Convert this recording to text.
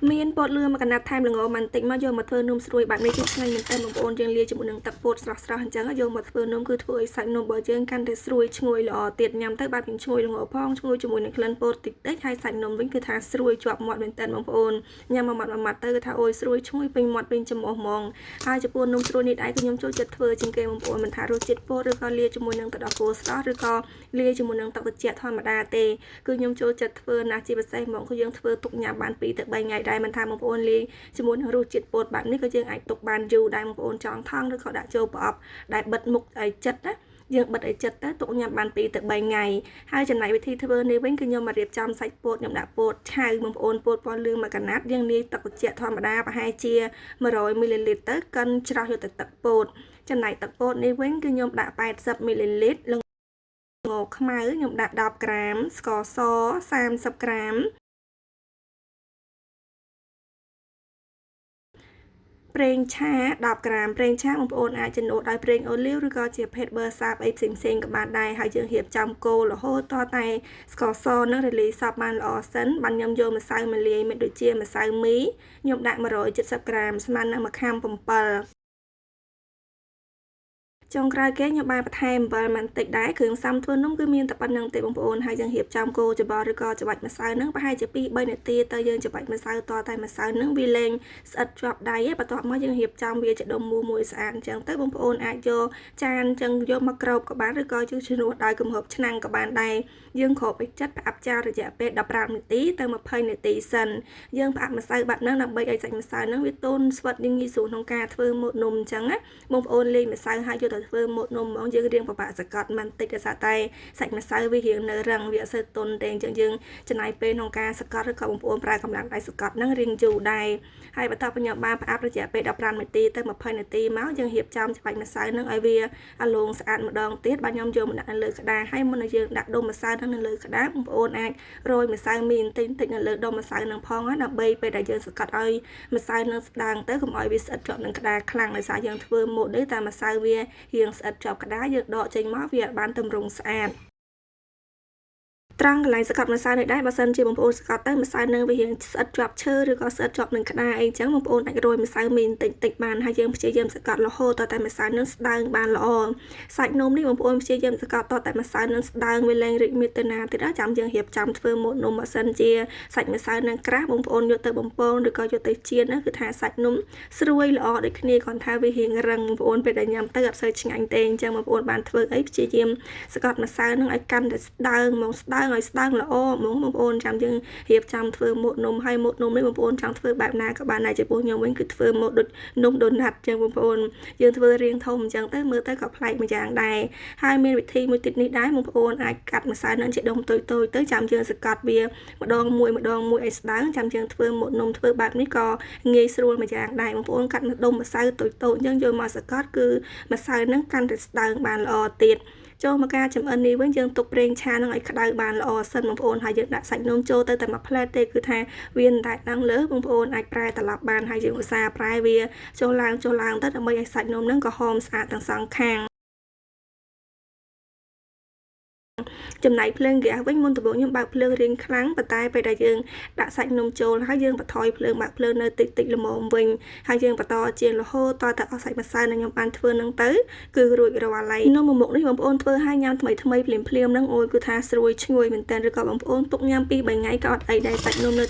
មានពតលឿមកកណាត់ថែមល្ងមិនតិចមកយកមកធ្វើនំស្រួយបែបនេះគឺឆ្ងាញ់មែនតើបងប្អូនយើងលាយជាមួយនឹងទឹកពោតស្រស់ៗអញ្ចឹងយកមកធ្វើនំគឺធ្វើឲ្យសាច់នំរបស់យើងកាន់តែស្រួយឈ្ងុយល្អទៀតញ៉ាំទៅបែបឈ្ងុយល្ងផងឈ្ងុយជាមួយនឹងក្លិនពោតតិចតិចហើយសាច់នំវិញគឺថាស្រួយជាប់មាត់មែនតើបងប្អូនញ៉ាំមួយម៉ាត់ទៅគឺថាអូយស្រួយឈ្ងុយពេញមាត់ពេញច្រមុះហ្មងហើយចំពោះនំស្រួយនេះដែរគឺខ្ញុំចូលចិត្តធ្វើជាងគេបងប្អូនមិនថារសជាតិពោតឬក៏លាយជាមួយនឹងទឹកដោះគោស្រស់ឬក៏លាយជាមួយនឹងទឹកត្រជាក់ធម្មតាទេគឺខ្ញុំចូលចិត្តធ្វើណាស់ជាពិសេសហ្មងគឺយើងធ្វើទុកញ៉ាំបាន2ទៅ3ថ្ងៃដែរមិនថាបងប្អូនលាយជាមួយនឹងរសជាតិពោតបែបនេះក៏យើងអាចទុកបានយូរដែរបងប្អូនចង់ថងឬក៏ដាក់ចូលប្រអប់ដែលបិទមុខឲ្យចិត្តណាយើងបិទឲ្យចិត្តទៅទុកញ៉ាំបាន2ទៅ3ថ្ងៃហើយចំណែកវិធីធ្វើនេះវិញគឺខ្ញុំមករៀបចំសាច់ពោតខ្ញុំដាក់ពោតឆៅបងប្អូនពោតពណ៌លឿងមួយកណាត់យើងលាយទឹកត្រជាក់ធម្មតាប្រហែលជា100 មីលីលីត្រទៅកិនច្រោះយកទៅទឹកពោតចំណែកទឹកពោតនេះវិញគឺខ្ញុំដាក់80 មីលីលីត្រល្ងខ្មៅខ្ញុំដាក់10ក្រាមស្ករស30ក្រាមប្រេងឆា10ក្រាមប្រេងឆាបងប្អូនអាចចំនួនដោយប្រេងអូលីវឬក៏ជាភេទប៊ឺសាបអីផ្សេងក៏បានដែរហើយយើងរៀបចំកូររហូតតតែស្ករសនឹងរលាយសព្វបានល្អសិនបានខ្ញុំយកម្សៅមកលាយមានដូចជាម្សៅមីខ្ញុំដាក់170ក្រាមស្មើនឹង1ខាំ7ចុងក្រោយគេខ្ញុំបានបន្ថែមអំបិលបន្តិចដែរគ្រឿងផ្សំធ្វើនំគឺមានតែប៉ុណ្្នឹងទេបងប្អូនហើយយើងរៀបចំកូរច្បល់ឬក៏ច្របាច់ម្សៅនឹងប្រហែលជា2-3នាទីទៅយើងច្របាច់ម្សៅតតែម្សៅនឹងវាលែងស្អិតជាប់ដៃឯងបន្ទាប់មកយើងរៀបចំវាជាដុំមូលមួយស្អាតអញ្ចឹងទៅបងប្អូនអាចយកចានអញ្ចឹងយកមកក្របក៏បានឬក៏យើងជំនួសដោយគម្របឆ្នាំងក៏បានដែរយើងគ្របឲ្យចិត្តផ្អាប់ចានរយៈពេល15នាទីទៅ20នាទីសិនយើងផ្អាប់ម្សៅបាត់ហ្នឹងដើម្បីឲ្យសាច់ម្សៅហ្នឹងវាទន់ស្វិតងាយស្រួលក្នុងការធ្វើម៉ូតនំអញ្ចឹងណាបងប្អូនលាយម្សៅហើយយកទៅធ្វើម៉ូតនំហ្មងយើងរៀងពិបាកសកត់មិនតិចដោយសារតែសាច់ម្សៅវារៀងនៅរឹងវាអត់សូវទន់ទេអញ្ចឹងយើងចំណាយពេលក្នុងការសកត់ឬក៏បងប្អូនប្រើកម្លាំងដៃសកត់ហ្នឹងរៀងយូរដែរហើយបន្ទាប់ពីខ្ញុំបានផ្អាប់រយៈពេល15នាទីទៅ20នាទីមកយើងរៀបចំច្របាច់ម្សៅហ្នឹងឲ្យវាអាឡូងស្អាតម្ដងទៀតបាទខ្ញុំយកមកដាក់នៅលើក្តារហើយមុននឹងយើងដាក់ដុំម្សៅហ្នឹងនៅលើក្តារបងប្អូនអាចរោយម្សៅមីបន្តិចៗនៅលើដុំម្សៅហ្នឹងផងដើម្បីពេលដែលយើងសកត់ឲ្យម្សៅហ្នឹងស្ដើងទៅកុំឲ្យវាស្អិតជាប់នឹងក្តារខ្លាំងដោយសារយើងធ្វើម៉ូតនេះតែម្សៅវារៀងស្អិតជាប់ក្តារយើងដកចេញមកវាបានទម្រង់ស្អាតត្រង់កន្លែងសកត់ម្សៅនេះដែរបើសិនជាបងប្អូនសកត់ទៅម្សៅនឹងវារៀងស្អិតជាប់ឈើឬក៏ស្អិតជាប់នឹងក្តារអីចឹងបងប្អូនអាចរោយម្សៅមីបន្តិចៗបានហើយយើងព្យាយាមសកត់រហូតតែម្សៅនឹងស្ដើងបានល្អសាច់នំនេះបងប្អូនព្យាយាមសកត់តែម្សៅនឹងស្ដើងវាលែងរីកមាឌទៅណាទៀតចាំយើងរៀបចំធ្វើម៉ូតនំបើសិនជាសាច់ម្សៅនឹងក្រាស់បងប្អូនយកទៅបំពងឬក៏យកទៅចៀនណាគឺថាសាច់នំស្រួយល្អដូចគ្នាគ្រាន់តែវារៀងរឹងបងប្អូនពេលដែលញ៉ាំទៅអត់សូវឆ្ងាញ់ទេអញ្ចឹងបងប្អូនបានធ្វើអីព្យាយាមសកត់ម្សៅនឹងឲ្យកាន់តែស្ដើងមកស្ដើងឲ្យស្ដើងល្អហ្មងបងប្អូនចាំយើងរៀបចំធ្វើម៉ូតនំហើយម៉ូតនំនេះបងប្អូនចង់ធ្វើបែបណាក៏បានដែរចំពោះខ្ញុំវិញគឺធ្វើម៉ូតដូចនំដូណាត់ចឹងបងប្អូនយើងធ្វើរាងធំអញ្ចឹងទៅមើលទៅក៏ប្លែកម្យ៉ាងដែរហើយមានវិធីមួយទៀតនេះដែរបងប្អូនអាចកាត់ម្សៅនឹងជាដុំតូចៗទៅចាំយើងសកត់វាម្ដងមួយឲ្យស្ដើងចាំយើងធ្វើម៉ូតនំធ្វើបែបនេះក៏ងាយស្រួលម្យ៉ាងដែរបងប្អូនកាត់ដុំម្សៅតូចៗអញ្ចឹងយកមកសកត់គឺម្សៅនឹងកាន់តែស្ដើងបានល្អទៀតចូលមកការចម្អិននេះវិញយើងទុកប្រេងឆានឹងឲ្យក្តៅបានល្អសិនបងប្អូនហើយយើងដាក់សាច់នំចូលទៅតែមួយផ្លែតទេគឺថាវាតែដល់លើបងប្អូនអាចប្រែត្រឡប់បានហើយយើងឧស្សាហ៍ប្រែវាចូលឡើងទៅដើម្បីឲ្យសាច់នំនឹងក្រហមស្អាតទាំងសងខាងចំណែកភ្លើងហ្គាសវិញមុនដំបូងខ្ញុំបើកភ្លើងរៀងខ្លាំងប៉ុន្តែពេលដែលយើងដាក់សាច់នំចូលហើយយើងបន្ថយភ្លើងបើកភ្លើងនៅតិចល្មមវិញហើយយើងបន្តជារហូតតតែអស់សាច់ម្សៅដែលខ្ញុំបានធ្វើនឹងទៅគឺរួចរាល់ហើយនំមួយមុខនេះបងប្អូនធ្វើឲ្យញ៉ាំថ្មីភ្លាមនឹងអូយគឺថាស្រួយឈ្ងុយមែនតើឬក៏បងប្អូនទុកញ៉ាំ2-3ថ្ងៃក៏អត់អីដែរសាច់នំនៅ